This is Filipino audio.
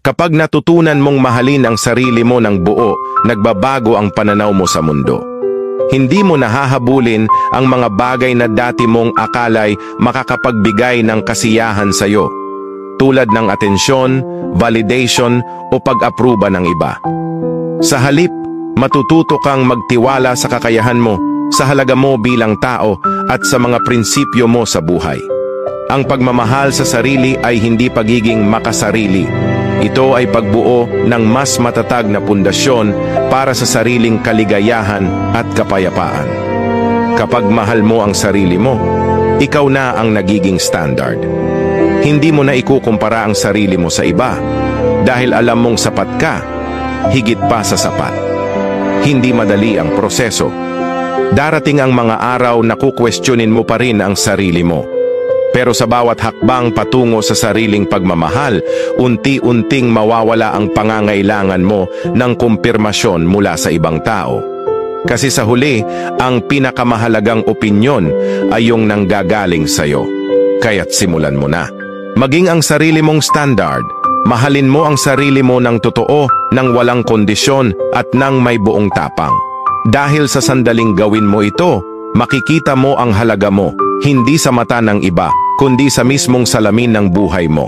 Kapag natutunan mong mahalin ang sarili mo ng buo, nagbabago ang pananaw mo sa mundo. Hindi mo nahahabulin ang mga bagay na dati mong akalay makakapagbigay ng kasiyahan sa iyo, tulad ng atensyon, validation o pag-apruba ng iba. Sa halip, matututo kang magtiwala sa kakayahan mo, sa halaga mo bilang tao at sa mga prinsipyo mo sa buhay. Ang pagmamahal sa sarili ay hindi pagiging makasarili. Ito ay pagbuo ng mas matatag na pundasyon para sa sariling kaligayahan at kapayapaan. Kapag mahal mo ang sarili mo, ikaw na ang nagiging standard. Hindi mo na ikukumpara ang sarili mo sa iba dahil alam mong sapat ka, higit pa sa sapat. Hindi madali ang proseso. Darating ang mga araw na kukwestiyonin mo pa rin ang sarili mo. Pero sa bawat hakbang patungo sa sariling pagmamahal, unti-unting mawawala ang pangangailangan mo ng kumpirmasyon mula sa ibang tao. Kasi sa huli, ang pinakamahalagang opinyon ay yung nanggagaling sa'yo. Kaya't simulan mo na. Maging ang sarili mong standard. Mahalin mo ang sarili mo ng totoo, ng walang kondisyon at ng may buong tapang. Dahil sa sandaling gawin mo ito, makikita mo ang halaga mo. Hindi sa mata ng iba, kundi sa mismong salamin ng buhay mo.